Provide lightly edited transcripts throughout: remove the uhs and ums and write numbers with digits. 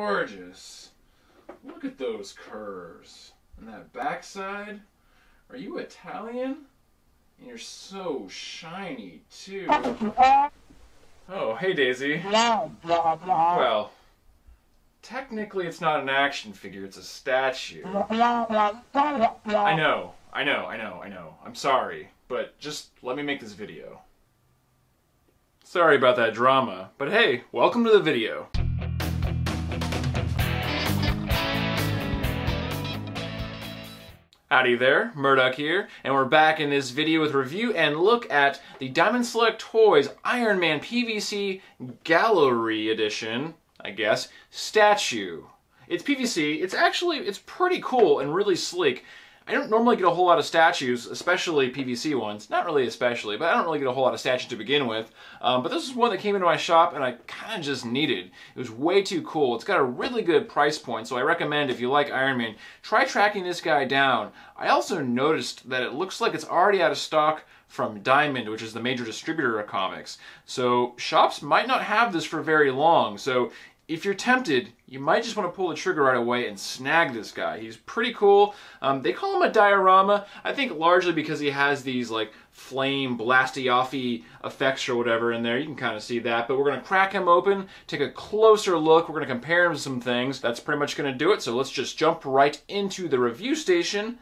gorgeous. Look at those curves. And that backside. Are you Italian? And you're so shiny, too. Oh, hey, Daisy. Well, technically it's not an action figure, it's a statue. I know. I'm sorry, but just let me make this video. Sorry about that drama, but hey, welcome to the video. Howdy there, Murdoch here, and we're back in this video with review and look at the Diamond Select Toys Iron Man PVC Gallery Edition, I guess, statue. It's PVC, it's pretty cool and really sleek. I don't normally get a whole lot of statues, especially PVC ones. Not really especially, but I don't really get a whole lot of statues to begin with. But this is one that came into my shop and I kind of just needed. It was way too cool. It's got a really good price point, so I recommend if you like Iron Man, try tracking this guy down. I also noticed that it looks like it's already out of stock from Diamond, which is the major distributor of comics. So shops might not have this for very long. So if you're tempted, you might just want to pull the trigger right away and snag this guy. He's pretty cool. They call him a diorama, I think largely because he has these like flame blasty-offy effects or whatever in there. You can kind of see that, but we're going to crack him open, take a closer look. We're going to compare him to some things. That's pretty much going to do it, so let's just jump right into the review station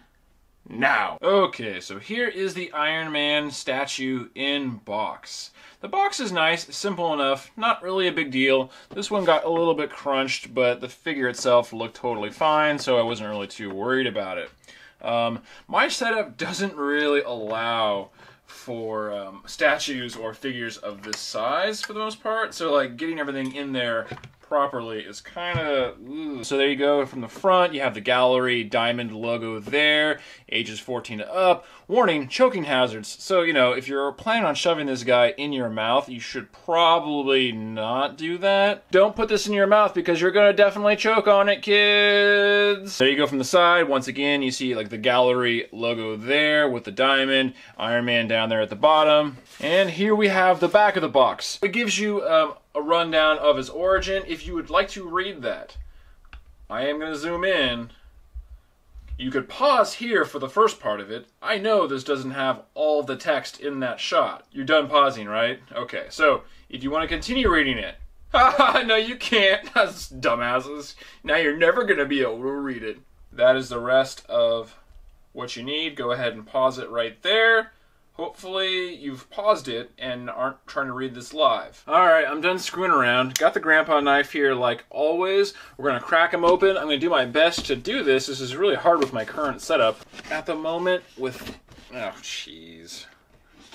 now. Okay, so here is the Iron Man statue in box. The box is nice, simple enough, not really a big deal. This one got a little bit crunched, but the figure itself looked totally fine, so I wasn't really too worried about it. My setup doesn't really allow for statues or figures of this size for the most part, so like getting everything in there properly is kind of... So there you go, from the front you have the gallery Diamond logo there, ages 14 to up. Warning, choking hazards. So, you know, if you're planning on shoving this guy in your mouth, you should probably not do that. Don't put this in your mouth because you're gonna definitely choke on it, kids! There you go from the side. Once again, you see like the gallery logo there with the diamond, Iron Man down there at the bottom. And here we have the back of the box. It gives you a rundown of his origin if you would like to read that. I am going to zoom in. You could pause here for the first part of it. I know this doesn't have all the text in that shot. You're done pausing, right? Okay, so if you want to continue reading it. Haha, no you can't. That's dumbasses. Now you're never going to be able to read it. That is the rest of what you need. Go ahead and pause it right there. Hopefully you've paused it and aren't trying to read this live. Alright, I'm done screwing around. Got the grandpa knife here like always. We're going to crack him open. I'm going to do my best to do this. This is really hard with my current setup. At the moment with... Oh, jeez.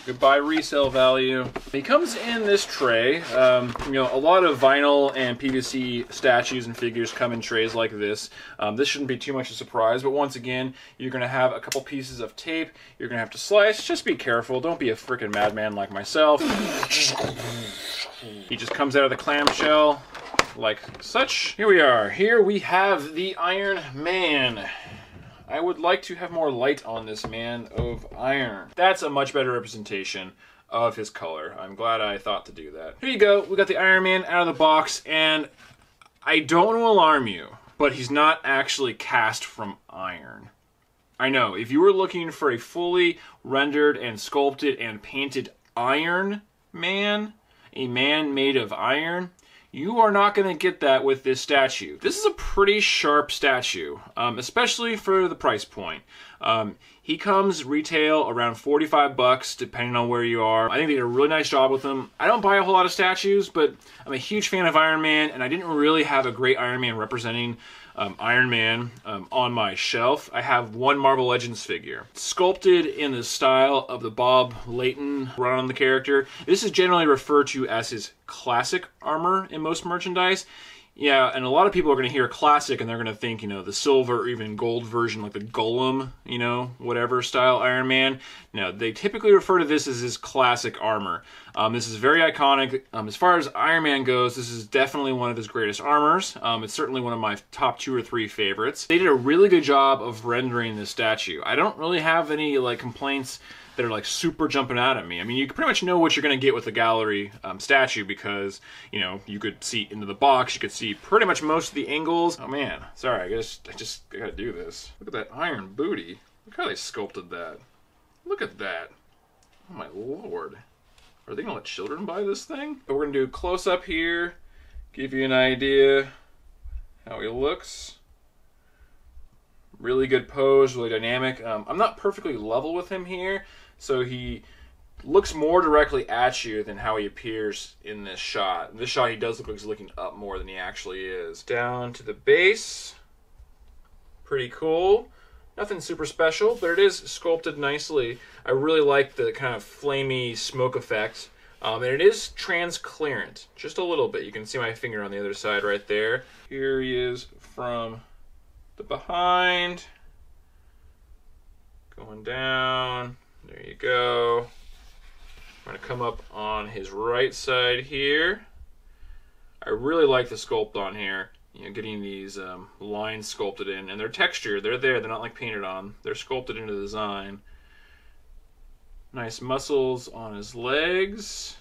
Goodbye resale value. He comes in this tray. You know, a lot of vinyl and PVC statues and figures come in trays like this. This shouldn't be too much of a surprise, but once again, you're going to have a couple pieces of tape. You're going to have to slice. Just be careful. Don't be a freaking madman like myself. He just comes out of the clamshell like such. Here we are. Here we have the Iron Man. I would like to have more light on this man of iron. That's a much better representation of his color. I'm glad I thought to do that. Here you go. We got the Iron Man out of the box, and I don't want to alarm you, but he's not actually cast from iron. I know, if you were looking for a fully rendered and sculpted and painted Iron Man, a man made of iron, you are not going to get that with this statue. This is a pretty sharp statue, especially for the price point. He comes retail around 45 bucks, depending on where you are. I think they did a really nice job with him. I don't buy a whole lot of statues, but I'm a huge fan of Iron Man, and I didn't really have a great Iron Man representing Iron Man on my shelf. I have one Marvel Legends figure. Sculpted in the style of the Bob Layton run on the character. This is generally referred to as his classic armor in most merchandise. Yeah, and a lot of people are going to hear classic and they're going to think, you know, the silver or even gold version, like the Golem, you know, whatever style Iron Man. No, they typically refer to this as his classic armor. This is very iconic. As far as Iron Man goes, this is definitely one of his greatest armors. It's certainly one of my top 2 or 3 favorites. They did a really good job of rendering this statue. I don't really have any, like, complaints that are like super jumping out at me. I mean, you pretty much know what you're going to get with the gallery statue because, you know, you could see into the box, you could see pretty much most of the angles. Oh man, sorry, I gotta do this. Look at that iron booty. Look how they sculpted that. Look at that. Oh my lord. Are they gonna let children buy this thing? But we're gonna do a close up here, give you an idea how he looks. Really good pose, really dynamic. I'm not perfectly level with him here, so he looks more directly at you than how he appears in this shot. In this shot, he does look like he's looking up more than he actually is. Down to the base. Pretty cool. Nothing super special, but it is sculpted nicely. I really like the kind of flamey smoke effect. And it is transparent, just a little bit. You can see my finger on the other side right there. Here he is from the behind. Going down. There you go. I'm going to come up on his right side here. I really like the sculpt on here. You know, getting these lines sculpted in, and they're textured. They're there. They're not like painted on. They're sculpted into the design. Nice muscles on his legs.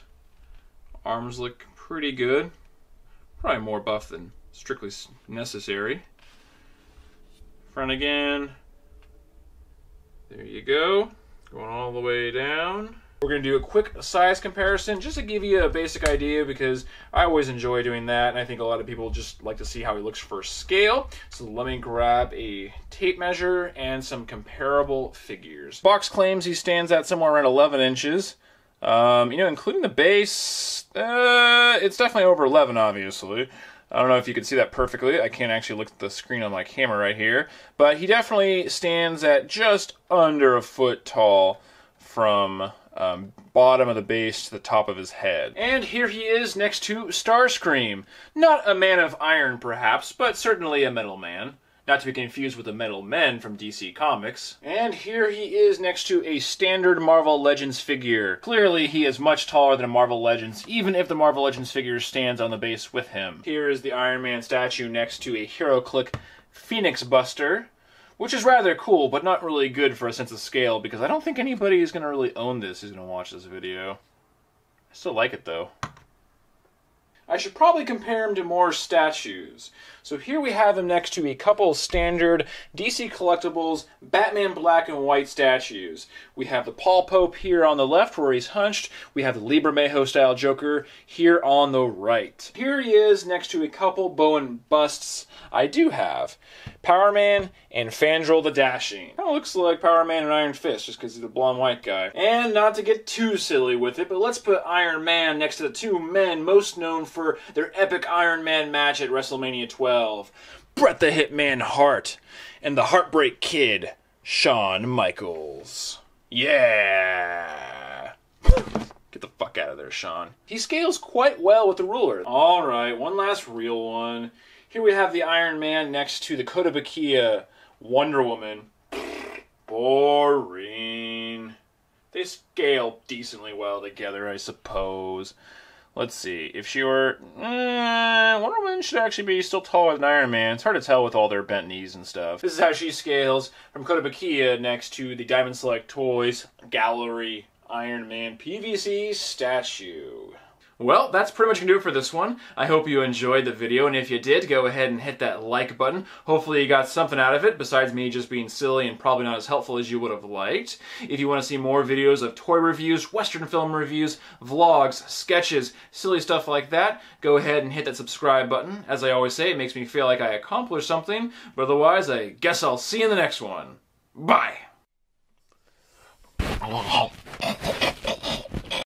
Arms look pretty good. Probably more buff than strictly necessary. Front again. There you go. Going all the way down. We're going to do a quick size comparison just to give you a basic idea because I always enjoy doing that, and I think a lot of people just like to see how he looks for scale. So let me grab a tape measure and some comparable figures. Box claims he stands at somewhere around 11 inches. You know, including the base, it's definitely over 11, obviously. I don't know if you can see that perfectly. I can't actually look at the screen on my camera right here. But he definitely stands at just under a foot tall from bottom of the base to the top of his head. And here he is next to Starscream. Not a man of iron, perhaps, but certainly a metal man. Not to be confused with the Metal Men from DC Comics. And here he is next to a standard Marvel Legends figure. Clearly, he is much taller than a Marvel Legends, even if the Marvel Legends figure stands on the base with him. Here is the Iron Man statue next to a HeroClick Phoenix Buster, which is rather cool, but not really good for a sense of scale, because I don't think anybody is going to really own this who's going to watch this video. I still like it, though. I should probably compare him to more statues. So here we have him next to a couple standard DC Collectibles Batman black and white statues. We have the Paul Pope here on the left where he's hunched. We have the Liber Mayho style Joker here on the right. Here he is next to a couple Bowen busts I do have. Power Man and Fandral the Dashing. Kind of looks like Power Man and Iron Fist just because he's a blonde white guy. And not to get too silly with it, but let's put Iron Man next to the two men most known for their epic Iron Man match at WrestleMania 12. Bret the Hitman Hart and the Heartbreak Kid, Shawn Michaels. Yeah! Get the fuck out of there, Shawn. He scales quite well with the ruler. Alright, one last real one. Here we have the Iron Man next to the Kotobukiya Wonder Woman. Boring. They scale decently well together, I suppose. Let's see. If she were... Wonder Woman should actually be still taller than Iron Man. It's hard to tell with all their bent knees and stuff. This is how she scales from Kotobukiya next to the Diamond Select Toys Gallery Iron Man PVC statue. Well, that's pretty much going to do it for this one. I hope you enjoyed the video, and if you did, go ahead and hit that like button. Hopefully you got something out of it, besides me just being silly and probably not as helpful as you would have liked. If you want to see more videos of toy reviews, Western film reviews, vlogs, sketches, silly stuff like that, go ahead and hit that subscribe button. As I always say, it makes me feel like I accomplished something, but otherwise, I guess I'll see you in the next one. Bye!